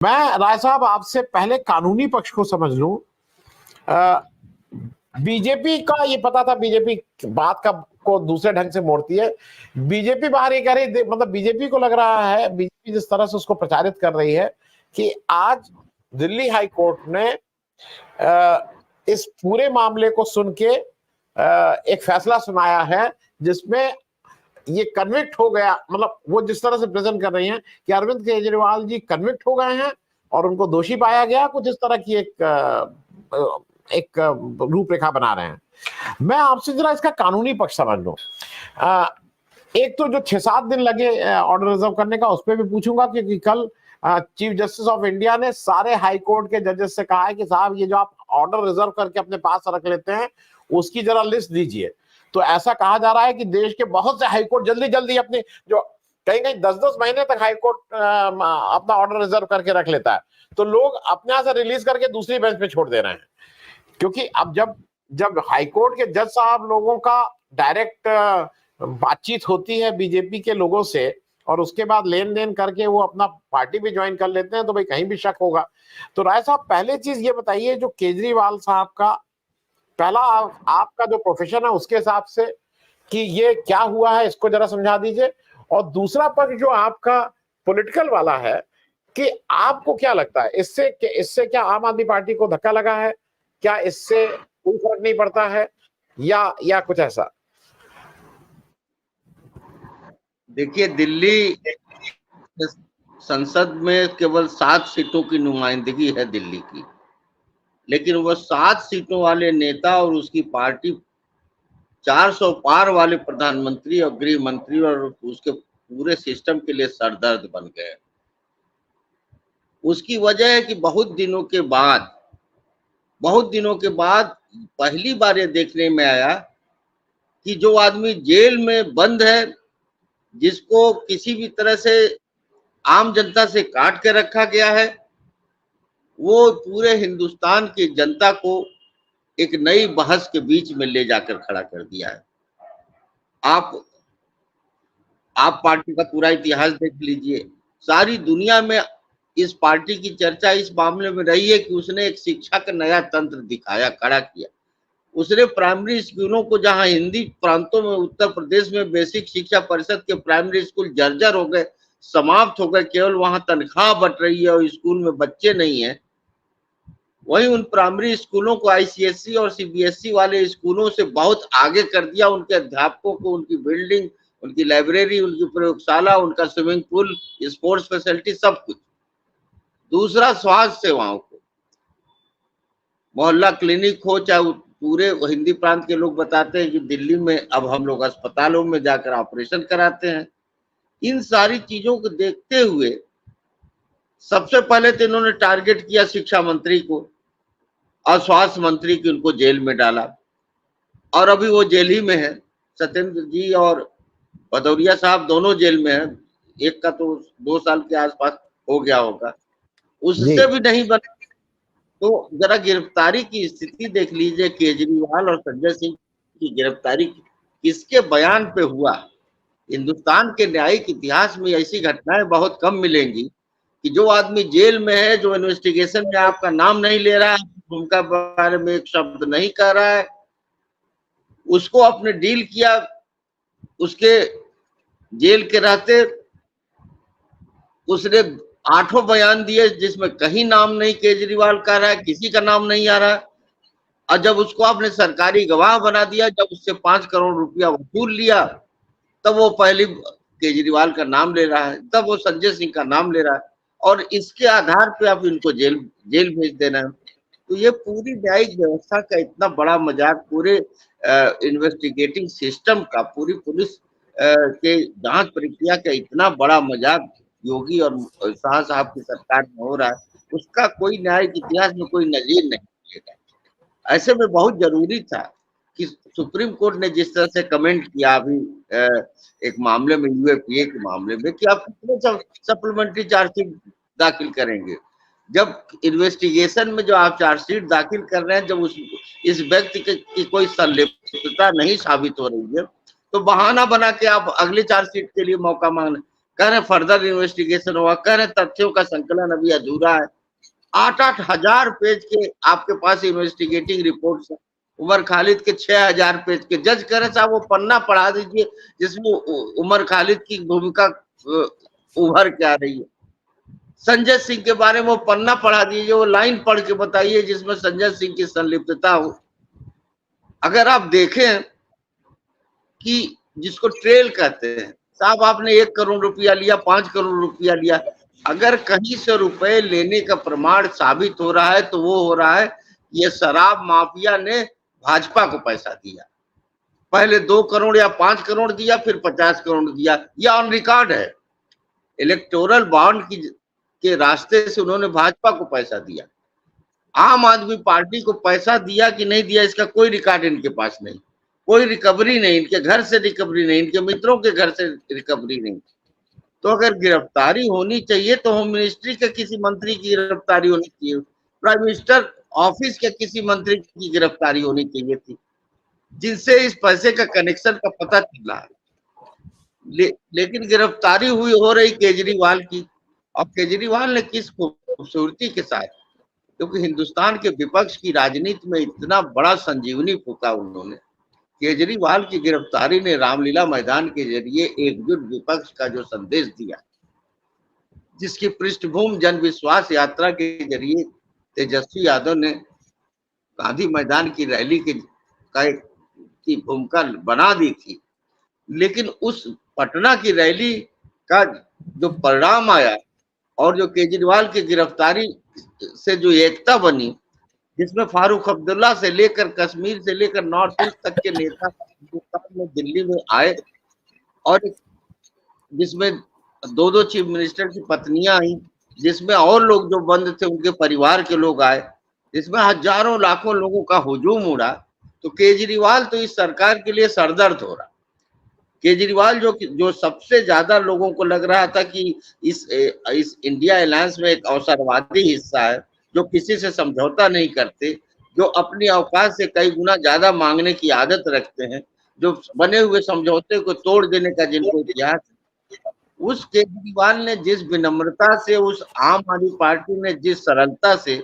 मैं राय साहब आपसे पहले कानूनी पक्ष को समझ लूं। बीजेपी का ये पता था, बीजेपी बात का को दूसरे ढंग से मोड़ती है। बीजेपी बाहर ये कह रही, मतलब बीजेपी को लग रहा है, बीजेपी जिस तरह से उसको प्रचारित कर रही है कि आज दिल्ली हाई कोर्ट ने इस पूरे मामले को सुन के एक फैसला सुनाया है जिसमें ये कन्विक्ट हो गया। मतलब वो जिस तरह से प्रेजेंट कर रही हैं कि अरविंद केजरीवाल जी कन्विक्ट हो गए हैं और उनको दोषी पाया गया, कुछ इस तरह की एक रूपरेखा बना रहे हैं। मैं आपसे जरा इसका कानूनी पक्ष समझ लूं। एक तो जो 6-7 दिन लगे ऑर्डर रिजर्व करने का, उस पर भी पूछूंगा, क्योंकि कल चीफ जस्टिस ऑफ इंडिया ने सारे हाई कोर्ट के जजेस से कहा है कि साहब ये जो आप ऑर्डर रिजर्व करके अपने पास रख लेते हैं उसकी जरा लिस्ट दीजिए। तो ऐसा कहा जा रहा है कि देश के बहुत से हाई कोर्ट जल्दी जल्दी अपने, जो कहीं कहीं 10-10 महीने तक हाई कोर्ट अपना ऑर्डर रिजर्व करके रख लेता है, तो लोग अपने यहां से रिलीज करके दूसरी बेंच पे छोड़ दे रहे हैं। क्योंकि अब जब हाई कोर्ट के जज साहब लोगों का डायरेक्ट बातचीत होती है बीजेपी के लोगों से और उसके बाद लेन देन करके वो अपना पार्टी भी ज्वाइन कर लेते हैं, तो भाई कहीं भी शक होगा। तो राय साहब, पहले चीज ये बताइए, जो केजरीवाल साहब का पहला आपका जो प्रोफेशन है उसके हिसाब से कि ये क्या हुआ है, इसको जरा समझा दीजिए। और दूसरा पक्ष जो आपका पॉलिटिकल वाला है, कि आपको क्या लगता है इससे क्या आम आदमी पार्टी को धक्का लगा है, क्या इससे कोई फर्क नहीं पड़ता है, या कुछ ऐसा? देखिए, दिल्ली संसद में केवल 7 सीटों की नुमाइंदगी है दिल्ली की, लेकिन वह 7 सीटों वाले नेता और उसकी पार्टी 400 पार वाले प्रधानमंत्री और गृह मंत्री और उसके पूरे सिस्टम के लिए सरदर्द बन गए। उसकी वजह है कि बहुत दिनों के बाद पहली बार ये देखने में आया कि जो आदमी जेल में बंद है, जिसको किसी भी तरह से आम जनता से काट के रखा गया है, वो पूरे हिंदुस्तान की जनता को एक नई बहस के बीच में ले जाकर खड़ा कर दिया है। आप पार्टी का पूरा इतिहास देख लीजिए। सारी दुनिया में इस पार्टी की चर्चा इस मामले में रही है कि उसने एक शिक्षा का नया तंत्र दिखाया, खड़ा किया। उसने प्राइमरी स्कूलों को, जहां हिंदी प्रांतों में उत्तर प्रदेश में बेसिक शिक्षा परिषद के प्राइमरी स्कूल जर्जर हो गए, समाप्त हो गए, केवल वहां तनख्वाह बट रही है और स्कूल में बच्चे नहीं है, वहीं उन प्राइमरी स्कूलों को आईसीएसई और सीबीएसई वाले स्कूलों से बहुत आगे कर दिया। उनके अध्यापकों को, उनकी बिल्डिंग, उनकी लाइब्रेरी, उनकी प्रयोगशाला, उनका स्विमिंग पूल, स्पोर्ट्स फैसिलिटी, सब कुछ। दूसरा, स्वास्थ्य सेवाओं को, मोहल्ला क्लिनिक हो, चाहे पूरे हिंदी प्रांत के लोग बताते हैं कि दिल्ली में अब हम लोग अस्पतालों में जाकर ऑपरेशन कराते हैं। इन सारी चीजों को देखते हुए सबसे पहले तो इन्होंने टारगेट किया शिक्षा मंत्री को और स्वास्थ्य मंत्री की, उनको जेल में डाला और अभी वो जेल ही में है। सत्येंद्र जी और भदौरिया साहब दोनों जेल में हैं। एक का तो 2 साल के आसपास हो गया होगा, उससे भी नहीं बना। तो जरा गिरफ्तारी की स्थिति देख लीजिए। केजरीवाल और संजय सिंह की गिरफ्तारी किसके बयान पे हुआ? हिंदुस्तान के न्यायिक इतिहास में ऐसी घटनाएं बहुत कम मिलेंगी कि जो आदमी जेल में है, जो इन्वेस्टिगेशन में आपका नाम नहीं ले रहा है, उनका बारे में एक शब्द नहीं कह रहा है, उसको आपने डील किया, उसके जेल के रहते उसने 8 बयान दिए जिसमें कहीं नाम नहीं केजरीवाल का रहा है, किसी का नाम नहीं आ रहा है। और जब उसको आपने सरकारी गवाह बना दिया, जब उससे 5 करोड़ रुपया वसूल लिया, तब वो पहले केजरीवाल का नाम ले रहा है, तब वो संजय सिंह का नाम ले रहा है, और इसके आधार पे आप इनको जेल भेज देना है। तो ये पूरी न्यायिक व्यवस्था का इतना बड़ा मजाक, पूरे इन्वेस्टिगेटिंग सिस्टम का, पूरी पुलिस के जांच प्रक्रिया का इतना बड़ा मजाक योगी और शाह साहब की सरकार में हो रहा है, उसका कोई न्यायिक इतिहास में कोई नजीर नहीं मिलेगा। ऐसे में बहुत जरूरी था कि सुप्रीम कोर्ट ने जिस तरह से कमेंट किया अभी एक मामले में, यूएपीए के मामले में, कि आप कितने सप्लीमेंट्री चार्जशीट दाखिल करेंगे, जब इन्वेस्टिगेशन में जो आप चार्जशीट दाखिल कर रहे हैं, जब इस व्यक्ति की कोई संलिप्तता नहीं साबित हो रही है, तो बहाना बना के आप अगले चार्जशीट के लिए मौका मांग। कह रहे फर्दर इन्वेस्टिगेशन हुआ, कह रहे तथ्यों का संकलन अभी अधूरा है। 8-8 हजार पेज के आपके पास इन्वेस्टिगेटिंग रिपोर्ट्स है। उमर खालिद के 6,000 पेज के। जज कह रहे साहब वो पन्ना पढ़ा दीजिए जिसमें उमर खालिद की भूमिका उभर के आ रही है। संजय सिंह के बारे में वो पन्ना पढ़ा दीजिए, वो लाइन पढ़ के बताइए जिसमें संजय सिंह की संलिप्तता हो। अगर आप देखें कि जिसको ट्रेल कहते हैं, साहब आपने 1 करोड़ रुपया लिया, 5 करोड़ रुपया लिया, अगर कहीं से रुपए लेने का प्रमाण साबित हो रहा है तो वो हो रहा है ये शराब माफिया ने भाजपा को पैसा दिया। पहले 2 करोड़ या 5 करोड़ दिया, फिर 50 करोड़ दिया, यह ऑन रिकॉर्ड है। इलेक्टोरल बॉन्ड के रास्ते से उन्होंने भाजपा को पैसा दिया। आम आदमी पार्टी को पैसा दिया कि नहीं दिया इसका कोई रिकॉर्ड इनके पास नहीं, कोई रिकवरी नहीं, इनके घर से रिकवरी नहीं, इनके मित्रों के घर से रिकवरी नहीं। तो अगर गिरफ्तारी होनी चाहिए तो होम मिनिस्ट्री के किसी मंत्री की गिरफ्तारी होनी चाहिए, प्राइम मिनिस्टर ऑफिस के किसी मंत्री की गिरफ्तारी होनी चाहिए थी, जिनसे इस पैसे का कनेक्शन का पता चल रहा है। लेकिन गिरफ्तारी हो रही केजरीवाल की। और केजरीवाल ने किस खूबसूरती के साथ, क्योंकि हिंदुस्तान के विपक्ष की राजनीति में इतना बड़ा संजीवनी फूका उन्होंने। केजरीवाल की गिरफ्तारी ने रामलीला मैदान के जरिए एकजुट विपक्ष का जो संदेश दिया, जिसकी पृष्ठभूमि जन विश्वास यात्रा के जरिए तेजस्वी यादव ने गांधी मैदान की रैली की भूमिका बना दी थी। लेकिन उस पटना की रैली का जो परिणाम आया और जो केजरीवाल की गिरफ्तारी से जो एकता बनी, जिसमें फारूक अब्दुल्ला से लेकर कश्मीर से लेकर नॉर्थ ईस्ट तक के नेता हिंदुस्तान में दिल्ली में आए, और जिसमें 2-2 चीफ मिनिस्टर की पत्नियां आई, जिसमें और लोग जो बंद थे उनके परिवार के लोग आए, जिसमें हजारों लाखों लोगों का हुजूम उड़ा, तो केजरीवाल तो इस सरकार के लिए सरदर्द हो रहा। केजरीवाल जो सबसे ज्यादा लोगों को लग रहा था कि इस इंडिया अलायंस में एक अवसरवादी हिस्सा है, जो किसी से समझौता नहीं करते, जो अपनी औकात से कई गुना ज्यादा मांगने की आदत रखते हैं, जो बने हुए समझौते को तोड़ देने का जिनको इतिहास, उस केजरीवाल ने जिस विनम्रता से, उस आम आदमी पार्टी ने जिस सरलता से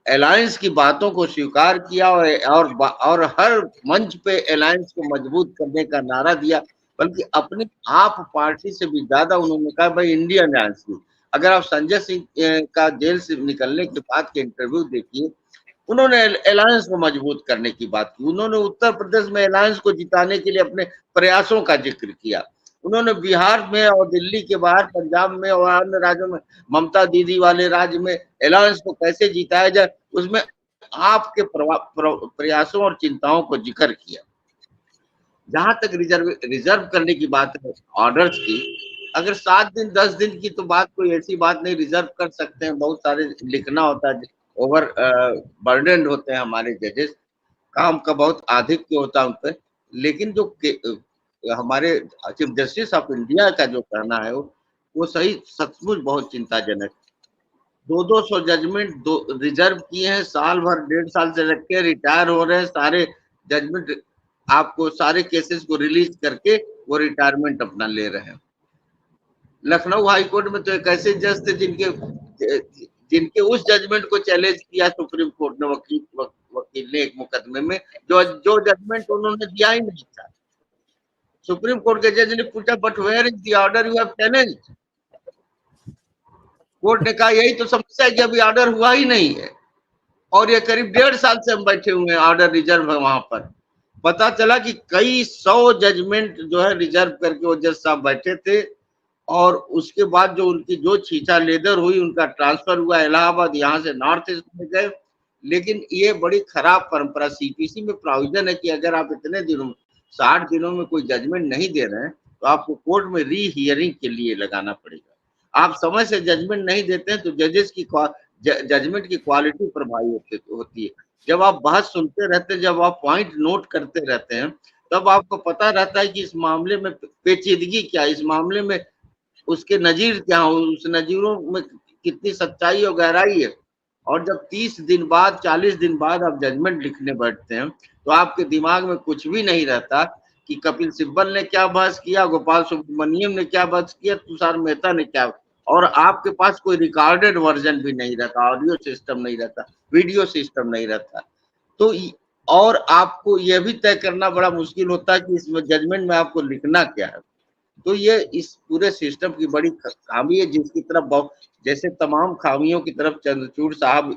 अलायंस की बातों को स्वीकार किया और हर मंच पे अलायंस को मजबूत करने का नारा दिया, बल्कि अपनी आप पार्टी से भी ज्यादा उन्होंने कहा भाई इंडियन अलायंस की। अगर आप संजय सिंह का जेल से निकलने के बाद के इंटरव्यू देखिए, उन्होंने अलायंस को मजबूत करने की बात की। उन्होंने उत्तर प्रदेश में अलायंस को जिताने के लिए अपने प्रयासों का जिक्र किया। उन्होंने बिहार में और दिल्ली के बाहर पंजाब में और अन्य राज्यों में, ममता दीदी वाले राज्य में अलायंस को कैसे जिताया जाए, उसमें आपके प्रयासों और चिंताओं को जिक्र किया। जहां तक रिजर्व करने की बात है ऑर्डर्स की, अगर 7 दिन 10 दिन की तो बात, कोई ऐसी बात नहीं, रिजर्व कर सकते हैं। बहुत सारे लिखना होता है, ओवर बर्डन होते हैं हमारे जजेस, काम का बहुत आधिक्य होता है उन पर। लेकिन जो हमारे चीफ जस्टिस ऑफ इंडिया का जो कहना है वो सही, सचमुच बहुत चिंताजनक। 200 जजमेंट रिजर्व किए हैं, साल भर 1.5 साल से रख के रिटायर हो रहे हैं, सारे जजमेंट आपको सारे केसेस को रिलीज करके वो रिटायरमेंट अपना ले रहे हैं। लखनऊ हाईकोर्ट में तो एक ऐसे जज थे जिनके उस जजमेंट को चैलेंज किया सुप्रीम कोर्ट ने, वकील ने एक मुकदमे में, जो जजमेंट उन्होंने दिया ही नहीं था। सुप्रीम कोर्ट के जज ने पूछा but where is the order you have challenged. Court ने कहा यही तो समस्या है कि अभी ऑर्डर हुआ ही नहीं है, और ये करीब 1.5 साल से हम बैठे हुए हैं, ऑर्डर रिजर्व है वहां पर। पता चला कि कई 100 जजमेंट जो है रिजर्व करके वो जज साहब बैठे थे, और उसके बाद जो उनकी जो छीछा लेदर हुई, उनका ट्रांसफर हुआ इलाहाबाद, यहाँ से नॉर्थ ईस्ट में गए। लेकिन ये बड़ी खराब परंपरा, सीपीसी में प्रोविजन है कि अगर आप इतने दिनों 60 दिनों में कोई जजमेंट नहीं दे रहे हैं तो आपको कोर्ट में री हियरिंग के लिए लगाना पड़ेगा। आप समय से जजमेंट नहीं देते हैं तो जजेस की जजमेंट की क्वालिटी प्रभावित होती है। जब आप बहस सुनते रहते हैं, जब आप पॉइंट नोट करते रहते हैं, तब आपको पता रहता है कि इस मामले में पेचीदगी क्या है, इस मामले में उसके नजीर क्या हो, उस नजीरों में कितनी सच्चाई और गहराई है। और जब 30 दिन बाद 40 दिन बाद आप जजमेंट लिखने बैठते हैं तो आपके दिमाग में कुछ भी नहीं रहता कि कपिल सिब्बल ने क्या बहस किया, गोपाल सुब्रमण्यम ने क्या बहस किया, तुषार मेहता ने क्या, और आपके पास कोई रिकॉर्डेड वर्जन भी नहीं रहता, ऑडियो सिस्टम नहीं रहता, वीडियो सिस्टम नहीं रहता। तो और आपको यह भी तय करना बड़ा मुश्किल होता है कि इसमें जजमेंट में आपको लिखना क्या है। तो ये इस पूरे सिस्टम की बड़ी खामी है, जिसकी तरफ जैसे तमाम खामियों की तरफ चंद्रचूड़ साहब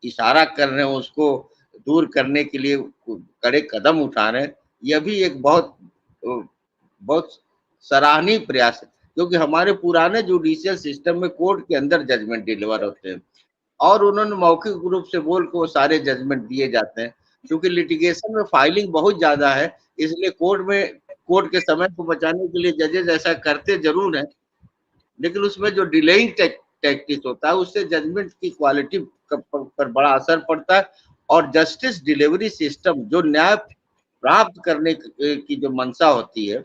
इशारा कर रहे हैं, उसको दूर करने के लिए कड़े कदम उठा रहे हैं। यह भी एक बहुत सराहनीय प्रयास है, क्योंकि हमारे पुराने जुडिशियल सिस्टम में कोर्ट के अंदर जजमेंट डिलीवर होते हैं और उन्होंने मौखिक रूप से बोल को सारे जजमेंट दिए जाते हैं। क्योंकि लिटिगेशन में फाइलिंग बहुत ज्यादा है, इसलिए कोर्ट के समय को बचाने के लिए जजेज ऐसा करते जरूर हैं, लेकिन उसमें जो डिलेइंग टैक्टिक्स होता है उससे जजमेंट की क्वालिटी पर बड़ा असर पड़ता है और जस्टिस डिलीवरी सिस्टम जो न्याय प्राप्त करने की जो मंशा होती है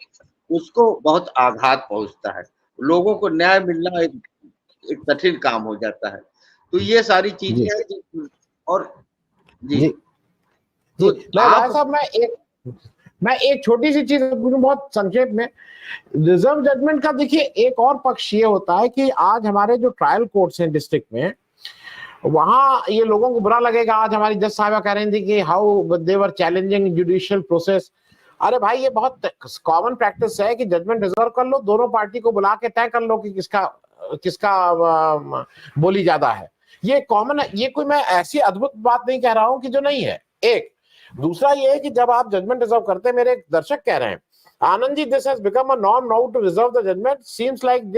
उसको बहुत आघात पहुंचता है, लोगों को न्याय मिलना एक कठिन काम हो जाता है। तो ये सारी चीजें हैं। और जी तो भाई साहब मैं एक छोटी सी चीज बहुत संक्षेप में, रिजर्व जजमेंट का देखिए एक और पक्ष ये होता है कि आज हमारे जो ट्रायल कोर्ट्स हैं डिस्ट्रिक्ट में, वहां ये लोगों को बुरा लगेगा, आज हमारी जज साहिबा कह रही थी कि how they were challenging judicial process. अरे भाई ये बहुत कॉमन प्रैक्टिस है कि जजमेंट रिजर्व कर लो, दोनों पार्टी को बुला के तय कर लो कि किसका बोली ज्यादा है। ये कॉमन है, ये कोई मैं ऐसी अद्भुत बात नहीं कह रहा हूं कि जो नहीं है। एक दूसरा ये है कि जब आप जजमेंट रिजर्व करते हैं, मेरे एक दर्शक कह रहे हैं Anand ji, this has become a norm now to reserve the judgment, seems like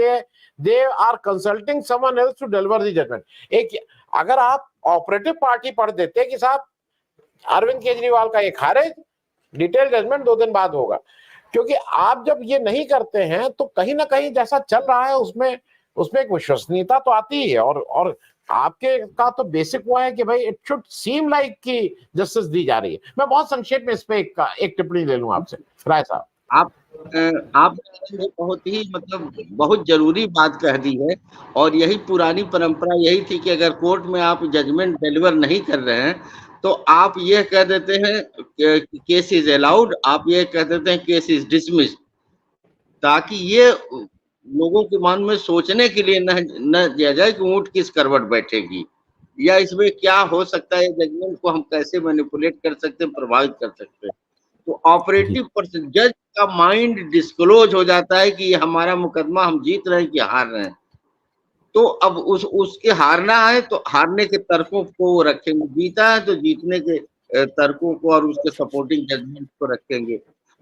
they are consulting someone else to deliver the judgment. एक अगर आप ऑपरेटिव पार्टी पढ़ देते कि साहब अरविंद केजरीवाल का ये खारिज, डिटेल जजमेंट 2 दिन बाद होगा, क्योंकि आप जब ये नहीं करते हैं तो कहीं ना कहीं जैसा चल रहा है उसमें एक विश्वसनीयता तो आती ही है। और आपके का तो बेसिक वो है कि भाई इट शुड सीम लाइक कि जस्टिस दी जा रही है। मैं बहुत संक्षेप में इस पे एक टिप्पणी ले लूं आपसे, राय साहब। आपने बहुत ही बहुत जरूरी बात कह दी है, और यही पुरानी परंपरा यही थी कि अगर कोर्ट में आप जजमेंट डिलीवर नहीं कर रहे हैं तो आप ये कह देते हैं केस इज अलाउड, आप ये कह देते हैं केस इज डिसमिस्ड, ताकि ये लोगों के मन में सोचने के लिए न दिया जाए कि ऊंट किस करवट बैठेगी या इसमें क्या हो सकता है, जजमेंट को हम कैसे मैनिपुलेट कर सकते हैं, प्रभावित कर सकते हैं। तो ऑपरेटिव पर्सन जज का माइंड डिस्क्लोज हो जाता है कि ये हमारा मुकदमा हम जीत रहे हैं कि हार रहे हैं। तो अब उसके हारना है तो हारने के तर्कों को वो रखेंगे, जीता है तो जीतने के तर्कों को और उसके सपोर्टिंग जजमेंट को रखेंगे।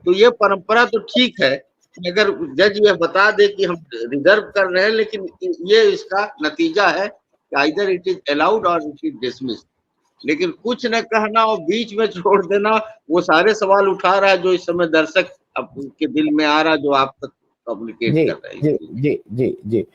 तो ये परंपरा तो ठीक है, अगर जज यह बता दे कि हम रिजर्व कर रहे हैं, लेकिन ये इसका नतीजा है कि आइदर इट इज अलाउड और इट इज डिसमिस्ड। लेकिन कुछ न कहना और बीच में छोड़ देना, वो सारे सवाल उठा रहा है जो इस समय दर्शक के दिल में आ रहा है, जो आप तक कम्युनिकेट कर रहे हैं। जी।